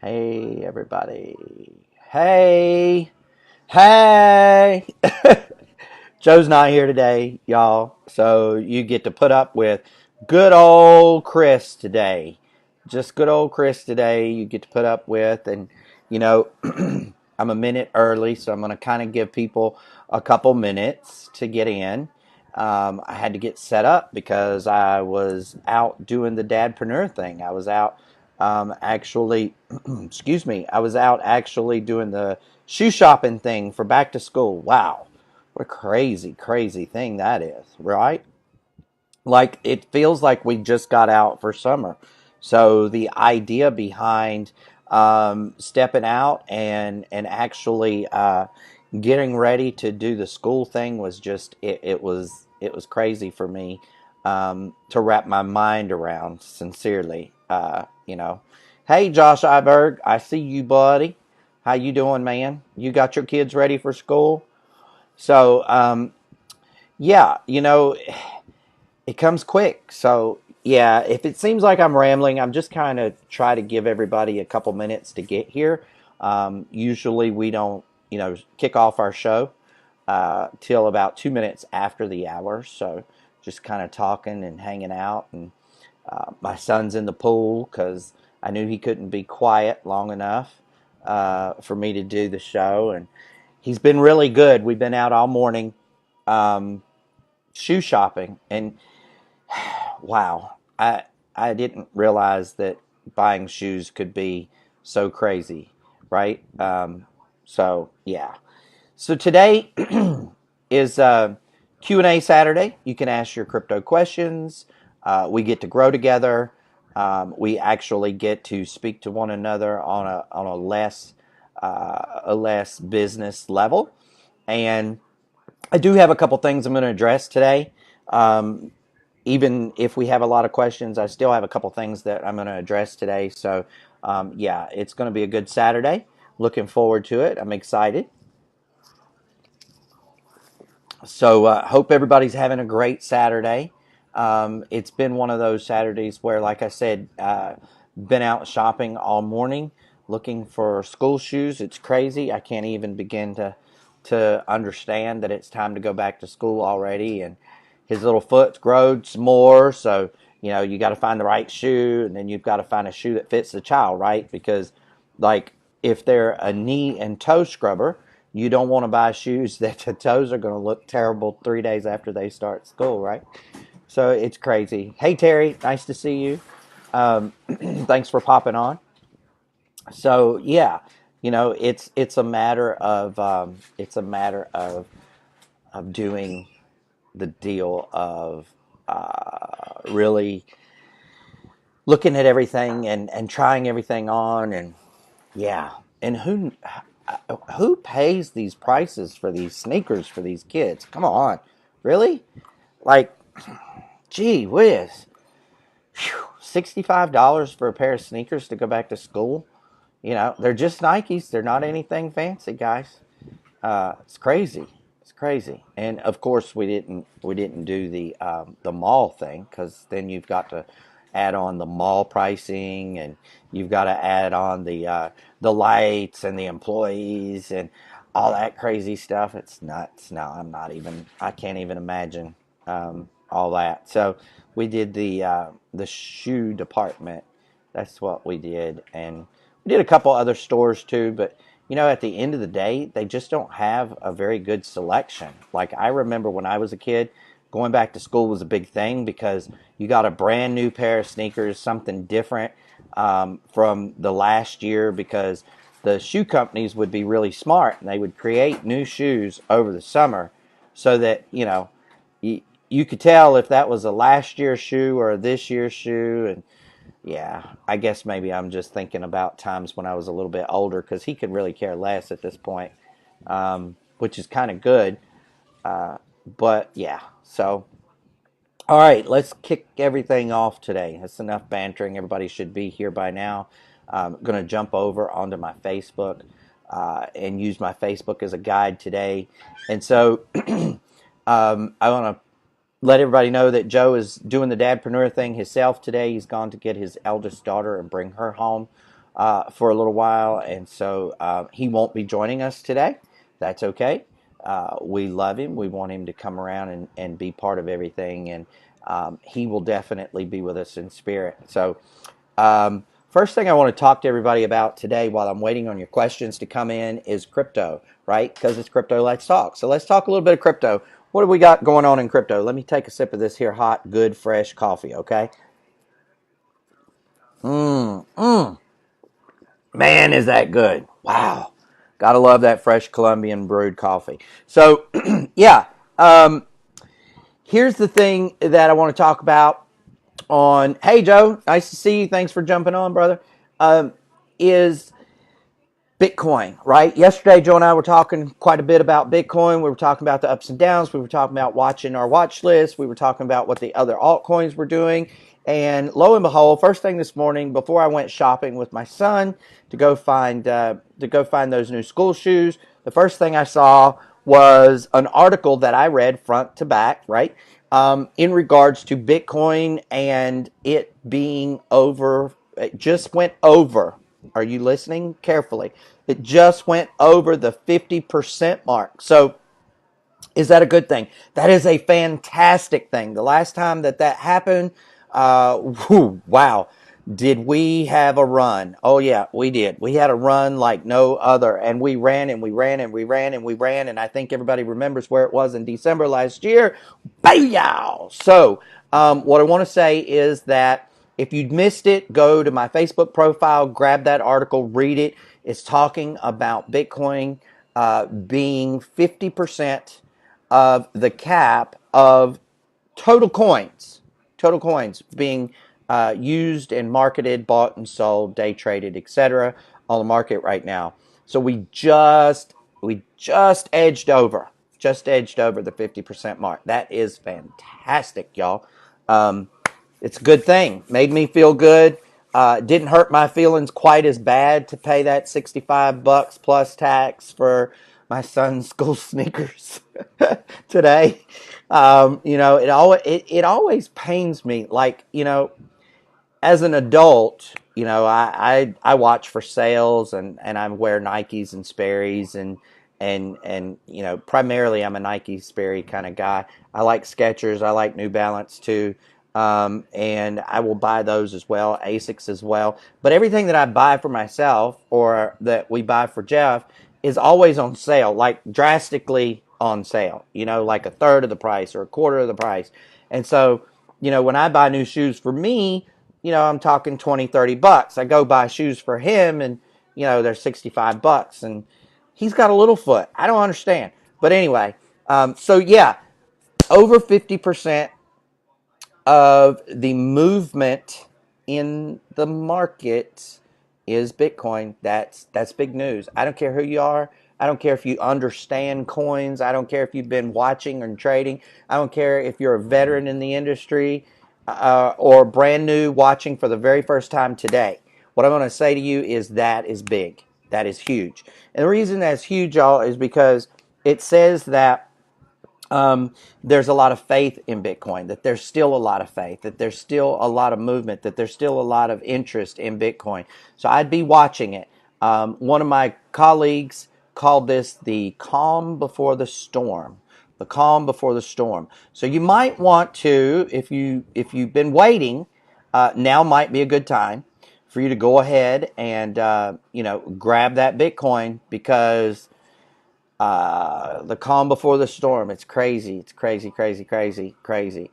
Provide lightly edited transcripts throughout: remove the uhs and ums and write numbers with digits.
Hey, everybody. Hey, hey. Joe's not here today, y'all. So you get to put up with good old Kris today. Just good old Kris today, you get to put up with. And, you know, I'm a minute early, so I'm going to kind of give people a couple minutes to get in. I had to get set up because I was out doing the dadpreneur thing. I was out actually, excuse me, I was out actually doing the shoe shopping thing for back to school. Wow. What a crazy, crazy thing that is, right? Like, it feels like we just got out for summer. So the idea behind stepping out and actually getting ready to do the school thing was just it was crazy for me to wrap my mind around. Sincerely, Hey, Josh Iberg, I see you, buddy. How you doing, man? You got your kids ready for school? So, yeah, it comes quick. So, yeah, if it seems like I'm rambling, I'm just kind of try to give everybody a couple minutes to get here. Usually we don't, kick off our show till about 2 minutes after the hour. So, just kind of talking and hanging out. And my son's in the pool because I knew he couldn't be quiet long enough for me to do the show. And he's been really good. We've been out all morning um, shoe shopping, and wow, I didn't realize that buying shoes could be so crazy, right? So yeah. So today is Q&A Saturday. You can ask your crypto questions. We get to grow together. We actually get to speak to one another on a less business level. And I do have a couple things I'm going to address today. Um, Even if we have a lot of questions, I still have a couple things that I'm going to address today. So, yeah, it's going to be a good Saturday. Looking forward to it. I'm excited. So, hope everybody's having a great Saturday. It's been one of those Saturdays where, like I said, been out shopping all morning looking for school shoes. It's crazy. I can't even begin to understand that it's time to go back to school already. And his little foot's grown some more, so you got to find the right shoe, and then you've got to find a shoe that fits the child, right? Because, like, if they're a knee and toe scrubber, you don't want to buy shoes that the toes are going to look terrible 3 days after they start school, right? So it's crazy. Hey, Terry, nice to see you. Thanks for popping on. So yeah, it's a matter of doing the deal of really looking at everything and trying everything on. And yeah, and who pays these prices for these sneakers for these kids? Come on, really? Like, gee whiz, $65 for a pair of sneakers to go back to school. They're just Nikes. They're not anything fancy, guys. It's crazy. It's crazy. And of course, we didn't do the mall thing, because then you've got to add on the mall pricing, and you've got to add on the lights and the employees and all that crazy stuff. It's nuts. No, I can't even imagine all that. So we did the shoe department. That's what we did, and we did a couple other stores too. But at the end of the day, they just don't have a very good selection. Like, I remember when I was a kid, going back to school was a big thing because you got a brand new pair of sneakers, something different from the last year, because the shoe companies would be really smart and they would create new shoes over the summer so that, you could tell if that was a last year's shoe or a this year's shoe. And yeah, I guess maybe I'm just thinking about times when I was a little bit older, because he could really care less at this point, which is kind of good. But yeah, so all right, let's kick everything off today. That's enough bantering. Everybody should be here by now. I'm going to jump over onto my Facebook and use my Facebook as a guide today. And so I want to let everybody know that Joe is doing the dadpreneur thing himself today. He's gone to get his eldest daughter and bring her home for a little while, and so he won't be joining us today. That's okay. We love him. We want him to come around and be part of everything, and he will definitely be with us in spirit. So first thing I want to talk to everybody about today while I'm waiting on your questions to come in is crypto, right? Because it's crypto, let's talk. So let's talk a little bit of crypto. What do we got going on in crypto? Let me take a sip of this here hot, good, fresh coffee, okay? Man, is that good. Wow. Gotta love that fresh Colombian brewed coffee. So, yeah, here's the thing that I want to talk about on, hey, Joe, nice to see you. Thanks for jumping on, brother. Is Bitcoin, right? Yesterday, Joe and I were talking quite a bit about Bitcoin. We were talking about the ups and downs. We were talking about watching our watch list. We were talking about what the other altcoins were doing. And lo and behold, first thing this morning, before I went shopping with my son to go find those new school shoes, the first thing I saw was an article that I read front to back, right, in regards to Bitcoin and it being over. It just went over. Are you listening carefully? It just went over the 50% mark. So is that a good thing? That is a fantastic thing. The last time that happened, wow, did we have a run? Oh yeah, we did. We had a run like no other, and we ran and we ran and we ran and we ran, and I think everybody remembers where it was in December last year. Booyah! So what I want to say is that if you missed it, go to my Facebook profile, grab that article, read it. It's talking about Bitcoin being 50% of the cap of total coins being used and marketed, bought and sold, day traded, etc. on the market right now. So we just edged over the 50% mark. That is fantastic, y'all. It's a good thing. Made me feel good. Didn't hurt my feelings quite as bad to pay that $65 plus tax for my son's school sneakers today. It always pains me. Like, as an adult, I watch for sales and I wear Nikes and Sperry's and primarily I'm a Nike Sperry kind of guy. I like Skechers. I like New Balance too. And I will buy those as well, Asics as well. But everything that I buy for myself or that we buy for Jeff is always on sale, like drastically on sale, like a third of the price or a quarter of the price. And so, when I buy new shoes for me, I'm talking 20, $30. I go buy shoes for him and, they're $65 and he's got a little foot. I don't understand. But anyway, so yeah, over 50% of the movement in the market is Bitcoin. That's big news. I don't care who you are. I don't care if you understand coins. I don't care if you've been watching and trading. I don't care if you're a veteran in the industry or brand new watching for the very first time today. What I'm going to say to you is that is big. That is huge. And the reason that's huge, y'all, is because it says that there's a lot of faith in Bitcoin, that there's still a lot of faith, that there's still a lot of movement, that there's still a lot of interest in Bitcoin. So I'd be watching it. One of my colleagues called this the calm before the storm. The calm before the storm. So you might want to, if you've been waiting, now might be a good time for you to go ahead and grab that Bitcoin because the calm before the storm. It's crazy. It's crazy, crazy, crazy, crazy.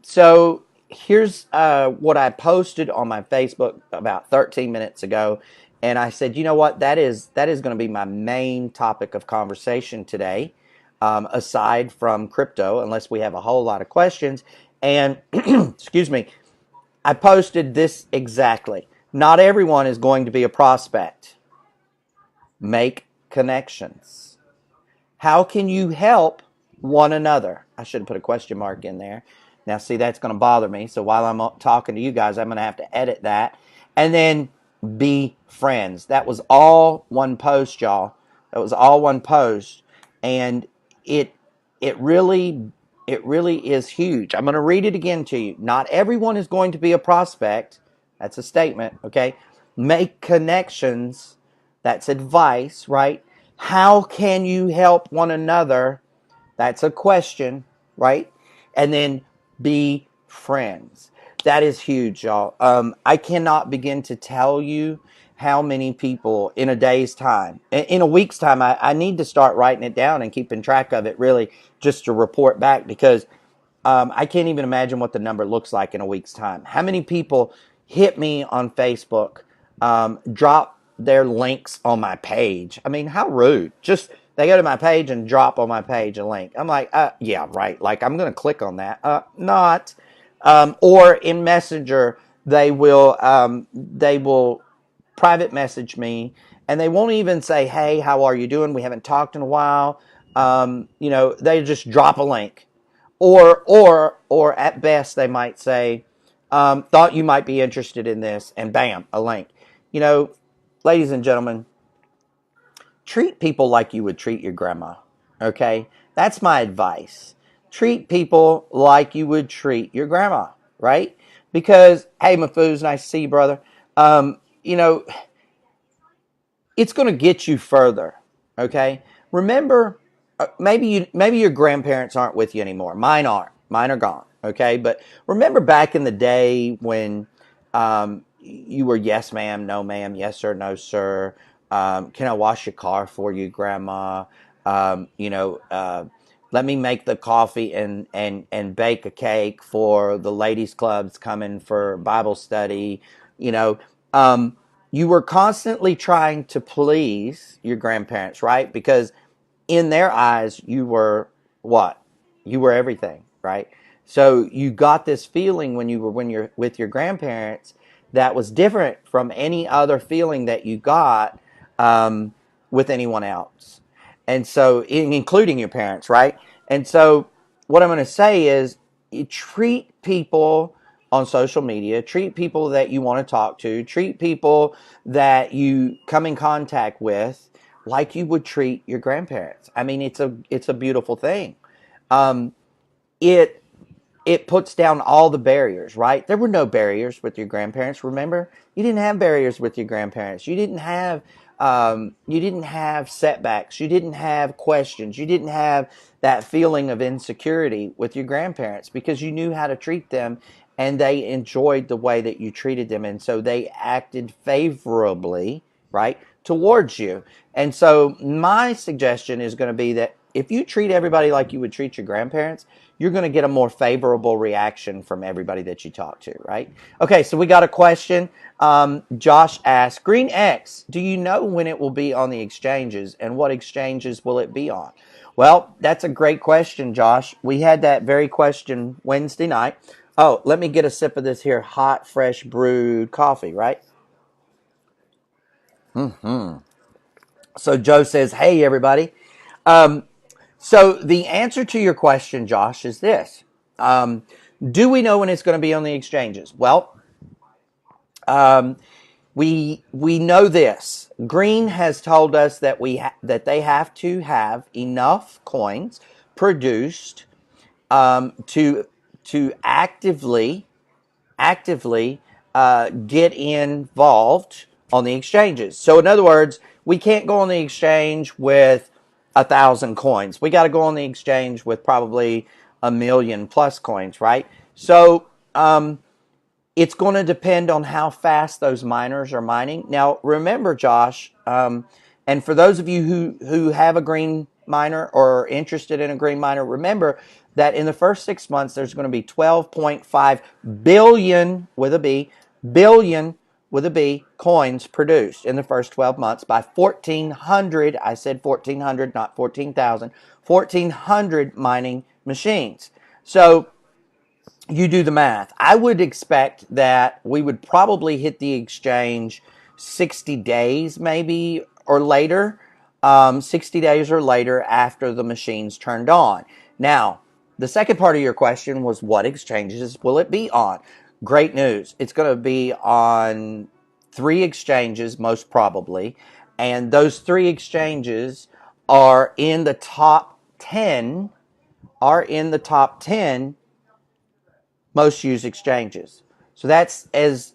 So here's what I posted on my Facebook about 13 minutes ago. And I said, you know what? That is going to be my main topic of conversation today, aside from crypto, unless we have a whole lot of questions. And excuse me, I posted this exactly. Not everyone is going to be a prospect. Make connections. How can you help one another? I should have put a question mark in there. Now, see, that's going to bother me. So while I'm talking to you guys, I'm going to have to edit that. And then be friends. That was all one post, y'all. That was all one post. And it really is huge. I'm going to read it again to you. Not everyone is going to be a prospect. That's a statement, okay? Make connections. That's advice, right? How can you help one another? That's a question, right? And then be friends. That is huge, y'all. I cannot begin to tell you how many people in a day's time, in a week's time, I need to start writing it down and keeping track of it, really, just to report back, because I can't even imagine what the number looks like in a week's time. How many people hit me on Facebook, drop their links on my page? I mean, how rude. Just they go to my page and drop on my page a link. I'm like, yeah, right. Like, I'm going to click on that. Not. Or in Messenger, they will private message me, and they won't even say, hey, how are you doing? We haven't talked in a while. They just drop a link. Or at best, they might say, thought you might be interested in this, and bam, a link. You know, ladies and gentlemen, treat people like you would treat your grandma. Okay? That's my advice. Treat people like you would treat your grandma, right? Because, hey, Mafoos, nice to see you, brother. You know, it's going to get you further. Okay? Remember, maybe your grandparents aren't with you anymore. Mine aren't. Mine are gone. Okay? But remember back in the day when you were yes, ma'am, no, ma'am, yes, sir, no, sir. Can I wash your car for you, Grandma? Um, you know, uh, Let me make the coffee and bake a cake for the ladies' clubs coming for Bible study. You know, um, you were constantly trying to please your grandparents, right? Because in their eyes, you were what? You were everything, right? So you got this feeling when you're with your grandparents that was different from any other feeling that you got um, with anyone else, and so including your parents, right? And so what I'm going to say is, you treat people on social media, treat people that you want to talk to, treat people that you come in contact with like you would treat your grandparents. I mean, it's a beautiful thing. Um, it it puts down all the barriers, right? There were no barriers with your grandparents. Remember, you didn't have barriers with your grandparents. You didn't have setbacks. You didn't have questions. You didn't have that feeling of insecurity with your grandparents because you knew how to treat them, and they enjoyed the way that you treated them, and so they acted favorably, right, towards you. And so my suggestion is going to be that if you treat everybody like you would treat your grandparents, you're going to get a more favorable reaction from everybody that you talk to, right? Okay, so we got a question. Josh asked, Green X, do you know when it will be on the exchanges, and what exchanges will it be on? Well, that's a great question, Josh. We had that very question Wednesday night. Oh, let me get a sip of this here hot, fresh brewed coffee, right? So Joe says, hey, everybody. Um, So the answer to your question, Josh, is this. Um, do we know when it's going to be on the exchanges? Well, um, we know this. Green has told us that that they have to have enough coins produced to actively get involved on the exchanges. So in other words, we can't go on the exchange with 1,000 coins. We got to go on the exchange with probably 1,000,000 plus coins, right? So it's going to depend on how fast those miners are mining. Now, remember, Josh, and for those of you who have a green miner or are interested in a green miner, remember that in the first 6 months, there's going to be 12.5 billion with a B, billion with a B coins produced in the first 12 months by 1,400, I said 1,400, not 14,000, 1,400 mining machines. So you do the math. I would expect that we would probably hit the exchange 60 days maybe or later, 60 days or later after the machine's turned on. Now, the second part of your question was what exchanges will it be on? Great news. It's going to be on 3 exchanges, most probably. And those 3 exchanges are in the top 10, are in the top 10 most used exchanges. So that's as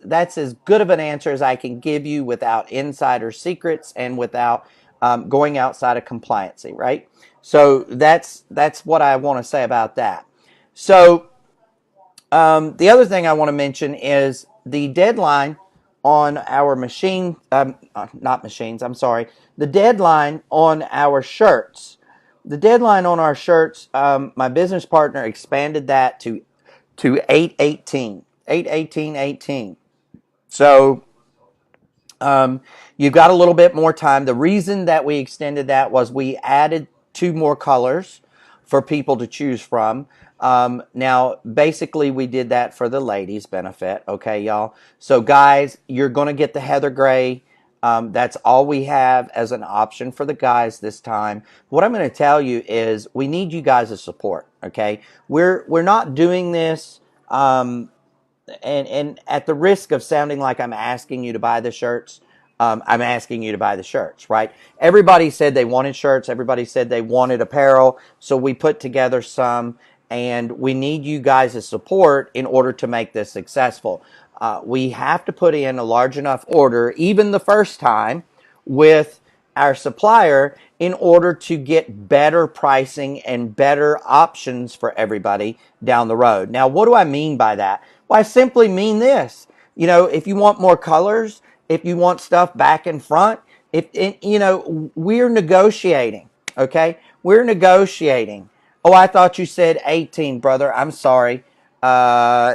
good of an answer as I can give you without insider secrets and without going outside of compliancy, right? So that's what I want to say about that. So the other thing I want to mention is the deadline on our machine, not machines, I'm sorry, the deadline on our shirts. The deadline on our shirts, my business partner expanded that to 8/18, 8/18/18. So you've got a little bit more time. The reason that we extended that was we added two more colors for people to choose from. Now, basically, we did that for the ladies' benefit, okay, y'all? So, guys, you're going to get the heather gray. That's all we have as an option for the guys this time. What I'm going to tell you is we need you guys' support, okay? We're not doing this and at the risk of sounding like I'm asking you to buy the shirts, I'm asking you to buy the shirts, right? Everybody said they wanted shirts. Everybody said they wanted apparel. So we put together some, and we need you guys' support in order to make this successful. We have to put in a large enough order, even the first time, with our supplier in order to get better pricing and better options for everybody down the road. Now, what do I mean by that? Well, I simply mean this. If you want more colors, if you want stuff back and front, we're negotiating, okay? We're negotiating. Oh, I thought you said 18, brother. I'm sorry.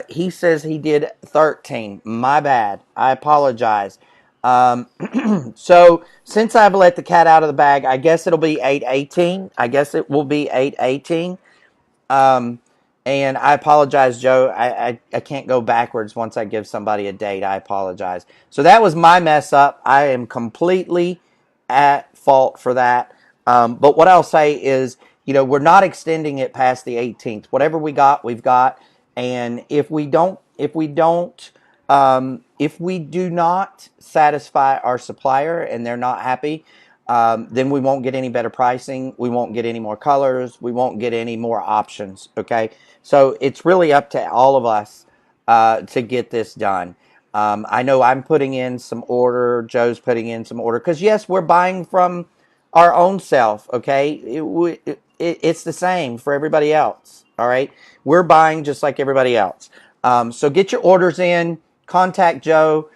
He says he did 13. My bad. I apologize. So since I've let the cat out of the bag, I guess it'll be 8/18. I guess it will be 8/18. And I apologize, Joe. I can't go backwards once I give somebody a date. I apologize. So that was my mess up. I am completely at fault for that. But what I'll say is, we're not extending it past the 18th. Whatever we got, we've got. And if we do not satisfy our supplier and they're not happy, then we won't get any better pricing. We won't get any more colors. We won't get any more options. Okay. So it's really up to all of us to get this done. I know I'm putting in some order. Joe's putting in some order. Because, yes, we're buying from our own self. Okay. It's the same for everybody else. All right. We're buying just like everybody else. So get your orders in. Contact Joe.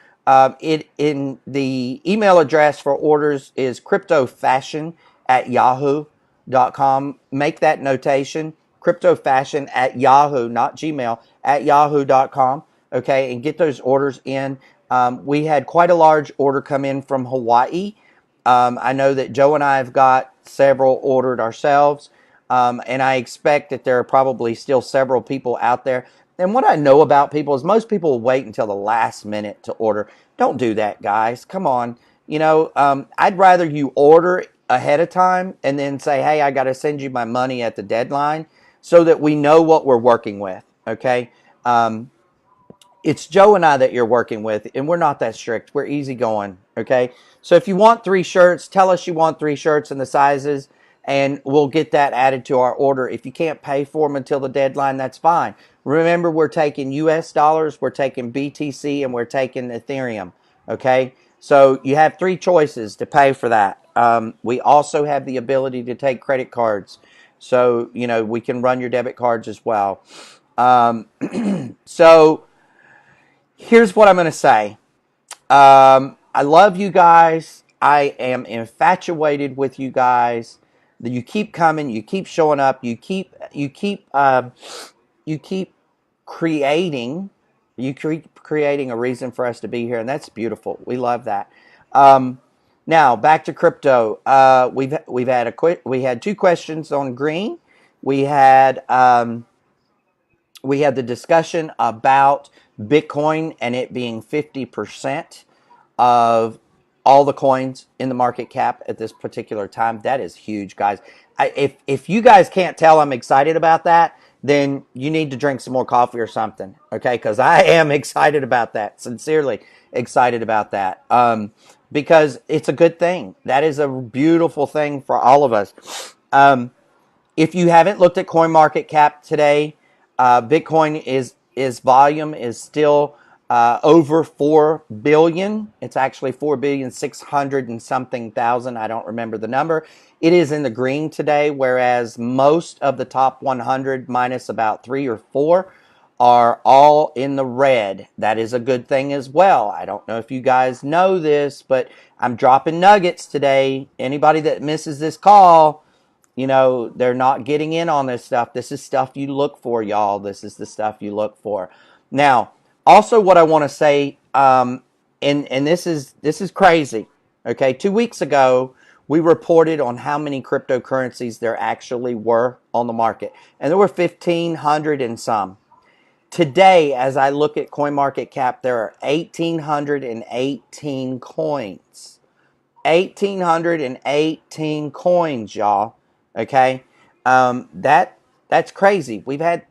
In the email address for orders is cryptofashion@yahoo.com. Make that notation, cryptofashion@yahoo, not Gmail, at yahoo.com. Okay, and get those orders in. We had quite a large order come in from Hawaii. I know that Joe and I have got several ordered ourselves, and I expect that there are probably still several people out there. And what I know about people is most people wait until the last minute to order. Don't do that, guys. Come on. I'd rather you order ahead of time and then say, hey, I got to send you my money at the deadline so that we know what we're working with, okay? It's Joe and I that you're working with, and we're not that strict. We're easygoing, okay? So if you want 3 shirts, tell us you want 3 shirts and the sizes, and we'll get that added to our order. If you can't pay for them until the deadline, that's fine. Remember, we're taking US dollars, we're taking BTC, and we're taking Ethereum, okay? So you have 3 choices to pay for that. We also have the ability to take credit cards. So, we can run your debit cards as well. So here's what I'm going to say. I love you guys. I am infatuated with you guys. You keep coming. You keep showing up. You keep creating. You keep creating a reason for us to be here, and that's beautiful. We love that. Now back to crypto. We had 2 questions on green. We had the discussion about Bitcoin and it being 50% of all the coins in the market cap at this particular time. That is huge, guys. If you guys can't tell I'm excited about that, then you need to drink some more coffee or something, okay? Because I am excited about that, sincerely excited about that, because it's a good thing. That is a beautiful thing for all of us. If you haven't looked at CoinMarketCap today, Bitcoin is volume is still over 4 billion. It's actually 4 billion 600 and something thousand. I don't remember the number. It is in the green today, whereas most of the top 100 minus about 3 or 4 are all in the red. That is a good thing as well. I don't know if you guys know this, but I'm dropping nuggets today. Anybody that misses this call, they're not getting in on this stuff. This is stuff you look for, y'all. This is the stuff you look for. Now, also what I want to say, and this is crazy. Okay, 2 weeks ago, we reported on how many cryptocurrencies there actually were on the market, and there were 1,500 and some. Today, as I look at CoinMarketCap, there are 1,818 coins. 1,818 coins, y'all. Okay, that's crazy. We've had,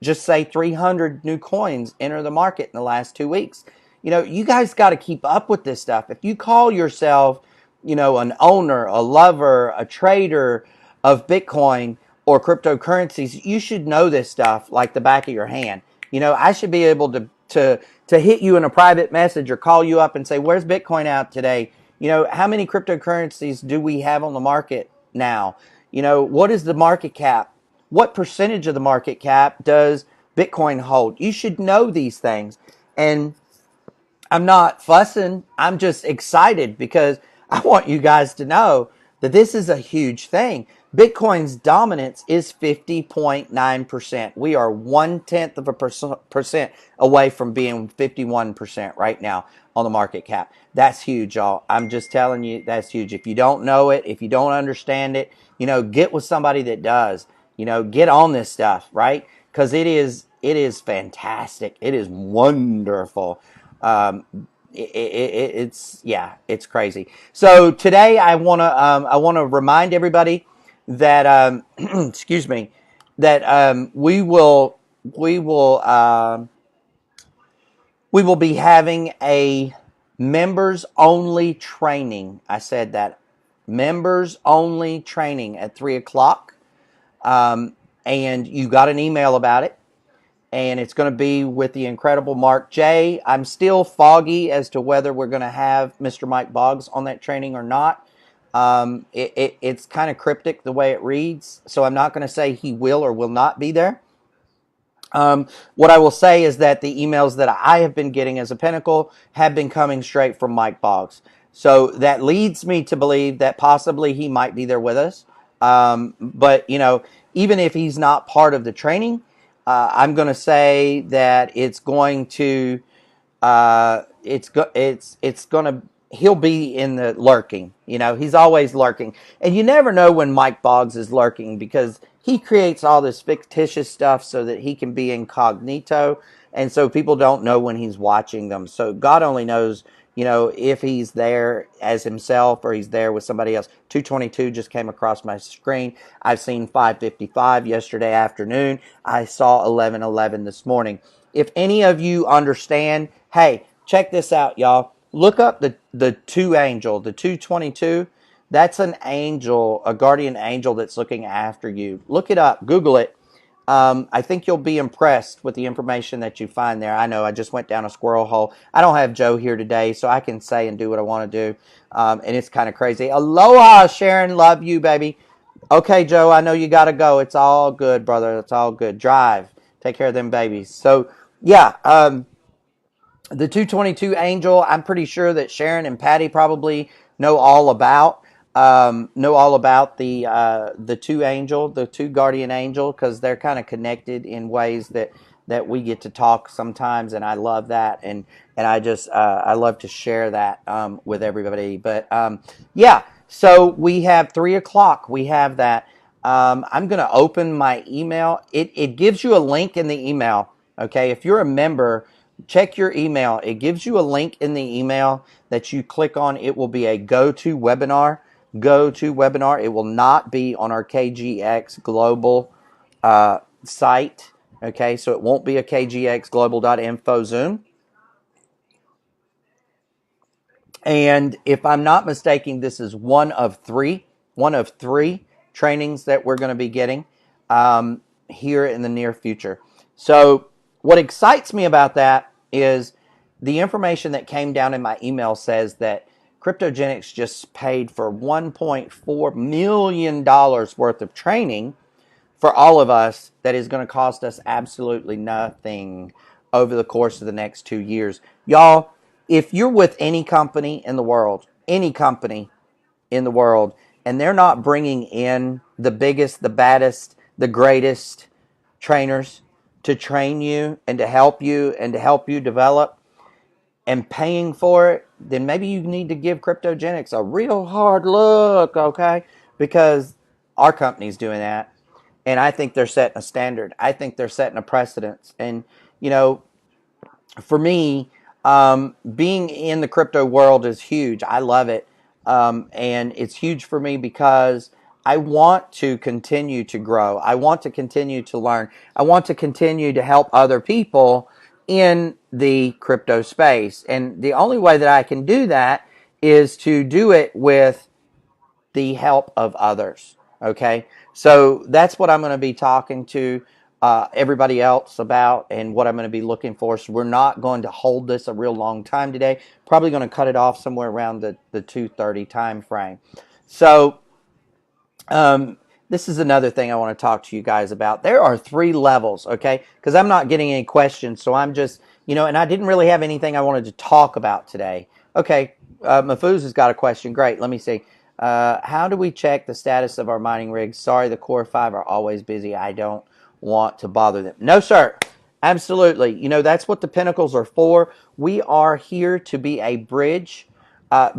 just say, 300 new coins enter the market in the last 2 weeks. You guys got to keep up with this stuff. If you call yourself, an owner, a lover, a trader of Bitcoin or cryptocurrencies, you should know this stuff like the back of your hand. I should be able to hit you in a private message or call you up and say, where's Bitcoin out today? How many cryptocurrencies do we have on the market now? What is the market cap? What percentage of the market cap does Bitcoin hold? You should know these things. And I'm not fussing. I'm just excited because I want you guys to know that this is a huge thing. Bitcoin's dominance is 50.9%. We are 1/10 of a percent away from being 51% right now on the market cap. That's huge, y'all. I'm just telling you, that's huge. If you don't know it, if you don't understand it, get with somebody that does. Get on this stuff, right? Because it is fantastic. It is wonderful. It's crazy. So today I want to remind everybody that excuse me, that we will be having a members only training. I said that, members only training at 3:00. And you got an email about it. And it's going to be with the incredible Mark J. I'm still foggy as to whether we're going to have Mr. Mike Boggs on that training or not. It's kind of cryptic the way it reads, so I'm not going to say he will or will not be there. What I will say is that the emails that I have been getting as a Pinnacle have been coming straight from Mike Boggs. So that leads me to believe that possibly he might be there with us. But, even if he's not part of the training, I'm going to say that it's going to, he'll be in the lurking. He's always lurking. And you never know when Mike Boggs is lurking because he creates all this fictitious stuff so that he can be incognito. And so people don't know when he's watching them. So God only knows, if he's there as himself or he's there with somebody else. 222 just came across my screen. I've seen 555 yesterday afternoon. I saw 1111 this morning. If any of you understand, hey, check this out, y'all. Look up the 2 angel, the 222. That's an angel, a guardian angel that's looking after you. Look it up. Google it. I think you'll be impressed with the information that you find there. I know I just went down a squirrel hole. I don't have Joe here today, so I can say and do what I want to do. And it's kind of crazy. Aloha, Sharon. Love you, baby. Okay, Joe, I know you got to go. It's all good, brother. It's all good. Drive. Take care of them babies. So, yeah, the 222 angel, I'm pretty sure that Sharon and Patty probably know all about. The 2 angel, the 2 guardian angel, because they're kind of connected in ways that we get to talk sometimes, and I love that, and I love to share that with everybody. But yeah, so we have 3:00. We have that. I'm going to open my email. It gives you a link in the email. Okay, if you're a member, check your email. It gives you a link in the email that you click on. It will be a go-to webinar. It will not be on our KGX Global site. Okay, so it won't be a kgxglobal.info Zoom. And if I'm not mistaken, this is one of three trainings that we're going to be getting here in the near future. So what excites me about that is the information that came down in my email says that Cryptogenics just paid for $1.4 million worth of training for all of us that is going to cost us absolutely nothing over the course of the next 2 years. Y'all, if you're with any company in the world, and they're not bringing in the biggest, the baddest, the greatest trainers to train you and to help you develop and paying for it, then maybe you need to give Cryptogenics a real hard look, okay? Because our company's doing that. And I think they're setting a standard. I think they're setting a precedence. And, you know, for me, being in the crypto world is huge. I love it. And it's huge for me because I want to continue to grow. I want to continue to learn. I want to continue to help other people in the crypto space. And the only way that I can do that is to do it with the help of others. Okay, so that's what I'm going to be talking to everybody else about, and what I'm going to be looking for. So we're not going to hold this a real long time today. Probably going to cut it off somewhere around the 2:30 time frame. So this is another thing I want to talk to you guys about. There are 3 levels, okay? Because I'm not getting any questions, so I'm just, and I didn't really have anything I wanted to talk about today. Okay, Mafuz has got a question. Great, let me see. How do we check the status of our mining rigs? Sorry, the Core 5 are always busy. I don't want to bother them. No, sir. Absolutely. That's what the Pinnacles are for. We are here to be a bridge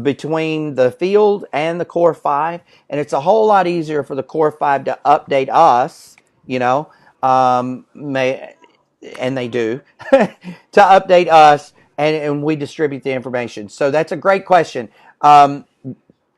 between the field and the Core 5, and it's a whole lot easier for the Core 5 to update us, and they do, to update us, and we distribute the information. So that's a great question.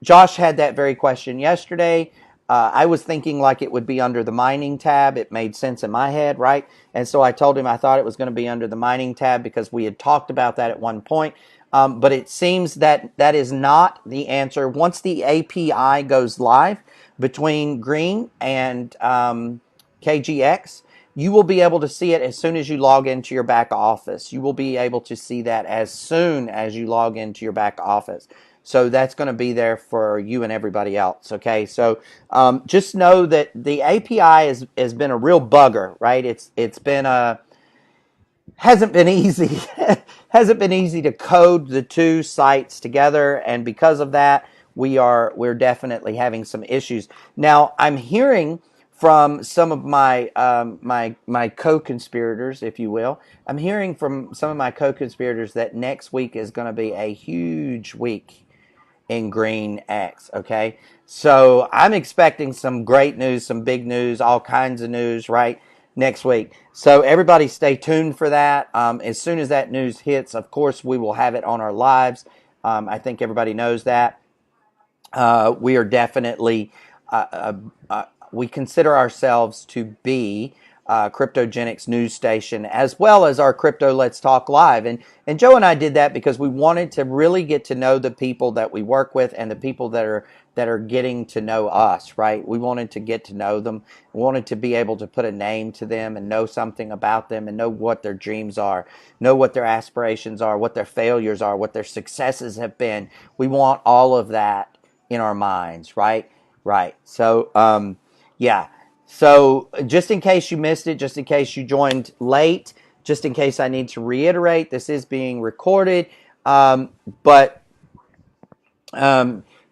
Josh had that very question yesterday. I was thinking like it would be under the mining tab. It made sense in my head, right? And so I told him I thought it was going to be under the mining tab because we had talked about that at one point. But it seems that that is not the answer. Once the API goes live between Green and KGX, you will be able to see it as soon as you log into your back office. You will be able to see that as soon as you log into your back office. So that's going to be there for you and everybody else, okay? So just know that the API has been a real bugger, right? It's been hasn't been easy. Hasn't been easy to code the 2 sites together, and because of that, we're definitely having some issues. Now, I'm hearing from some of my my co-conspirators, if you will. I'm hearing from some of my co-conspirators that next week is going to be a huge week in Green X, okay? So I'm expecting some great news, some big news, all kinds of news, right, next week. So everybody stay tuned for that. As soon as that news hits, of course, we will have it on our lives. I think everybody knows that. We are definitely, we consider ourselves to be Cryptogenics news station, as well as our Crypto Let's Talk Live. And Joe and I did that because we wanted to really get to know the people that we work with and the people that are getting to know us, right? We wanted to get to know them. We wanted to be able to put a name to them and know something about them and know what their dreams are, know what their aspirations are, what their failures are, what their successes have been. We want all of that in our minds, right? Right. So, yeah. So just in case you missed it, just in case you joined late, just in case I need to reiterate, this is being recorded. But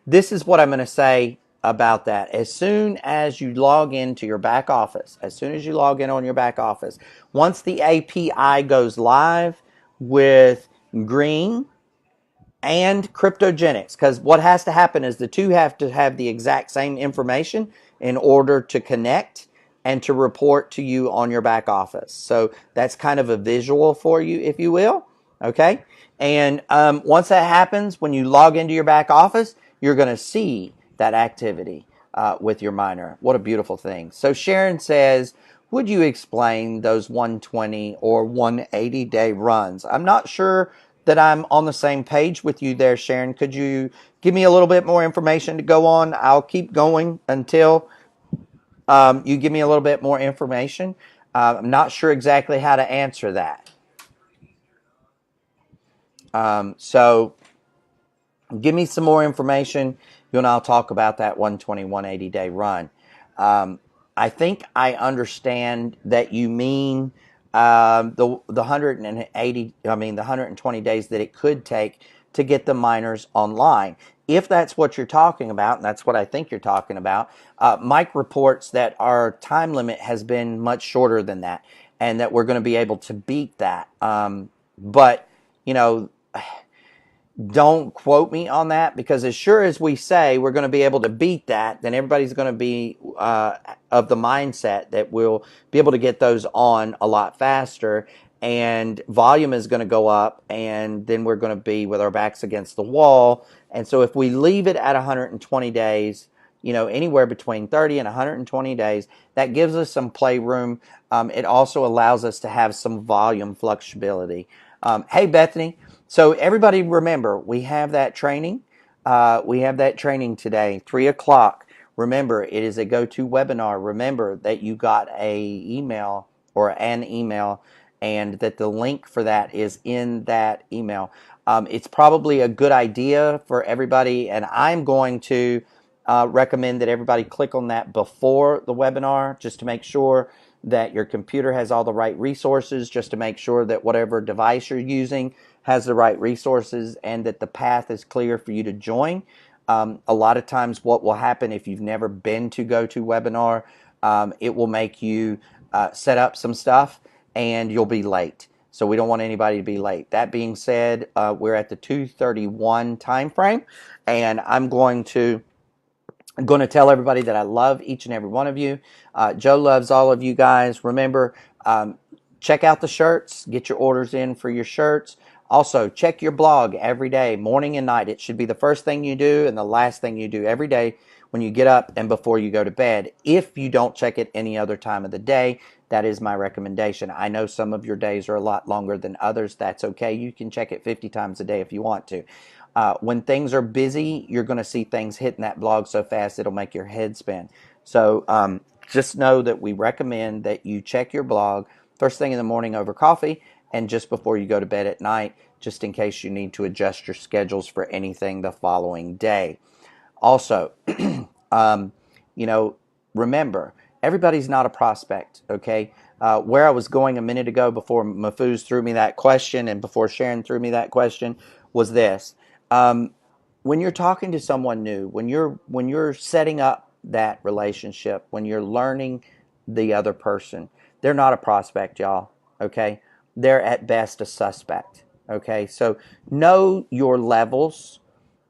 this is what I'm going to say about that. As soon as you log into your back office, as soon as you log in on your back office, once the API goes live with Green and Cryptogenics, because what has to happen is the 2 have to have the exact same information in order to connect and to report to you on your back office. So that's kind of a visual for you, if you will, okay? And once that happens, when you log into your back office, you're going to see that activity with your miner. What a beautiful thing. So Sharon says, would you explain those 120 or 180-day runs? I'm not sure that I'm on the same page with you there, Sharon. Could you give me a little bit more information to go on? I'll keep going until you give me a little bit more information. I'm not sure exactly how to answer that. So give me some more information. You and I'll talk about that 120, 180 day run. I think I understand that you mean the 180. I mean the 120 days that it could take to get the miners online. If that's what you're talking about, and that's what I think you're talking about, Mike reports that our time limit has been much shorter than that, and that we're going to be able to beat that. But you know, don't quote me on that, because as sure as we say we're going to be able to beat that, then everybody's going to be of the mindset that we'll be able to get those on a lot faster, and volume is going to go up, and then we're going to be with our backs against the wall. And so if we leave it at 120 days, anywhere between 30 and 120 days, that gives us some playroom. It also allows us to have some volume fluctuability. Hey, Bethany. So everybody remember, we have that training. We have that training today, 3 o'clock. Remember, it is a go-to webinar. Remember that you got a email or an email, and that the link for that is in that email. It's probably a good idea for everybody, and I'm going to recommend that everybody click on that before the webinar, just to make sure that your computer has all the right resources, just to make sure that whatever device you're using has the right resources, and that the path is clear for you to join. A lot of times what will happen if you've never been to GoToWebinar, it will make you set up some stuff and you'll be late. So we don't want anybody to be late. That being said, we're at the 2:31 time frame, and I'm going to tell everybody that I love each and every one of you. Joe loves all of you guys. Remember, check out the shirts. Get your orders in for your shirts. Also, check your blog every day, morning and night. It should be the first thing you do and the last thing you do every day when you get up and before you go to bed. If you don't check it any other time of the day, that is my recommendation. I know some of your days are a lot longer than others. That's okay. You can check it 50 times a day if you want to. When things are busy, you're going to see things hitting that blog so fast it'll make your head spin. So just know that we recommend that you check your blog first thing in the morning over coffee, and just before you go to bed at night, just in case you need to adjust your schedules for anything the following day. Also, remember, everybody's not a prospect, okay? Where I was going a minute ago before Mafuz threw me that question, and before Sharon threw me that question, was this. When you're talking to someone new, when you're setting up that relationship, when you're learning the other person, they're not a prospect, y'all, okay? They're at best a suspect, okay? So know your levels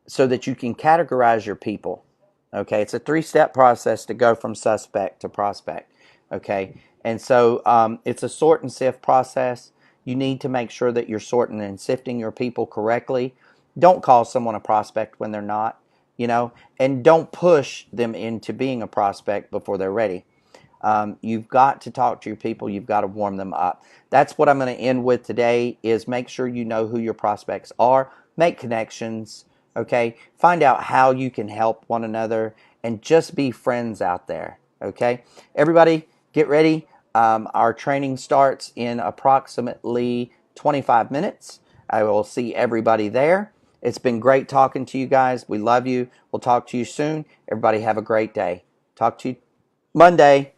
so that you can categorize your people, okay? It's a 3-step process to go from suspect to prospect, okay? And so it's a sort and sift process. You need to make sure that you're sorting and sifting your people correctly. Don't call someone a prospect when they're not, and don't push them into being a prospect before they're ready. You've got to talk to your people. You've got to warm them up. That's what I'm going to end with today, is make sure you know who your prospects are. Make connections, okay? Find out how you can help one another, and just be friends out there, okay? Everybody, get ready. Our training starts in approximately 25 minutes. I will see everybody there. It's been great talking to you guys. We love you. We'll talk to you soon. Everybody have a great day. Talk to you Monday.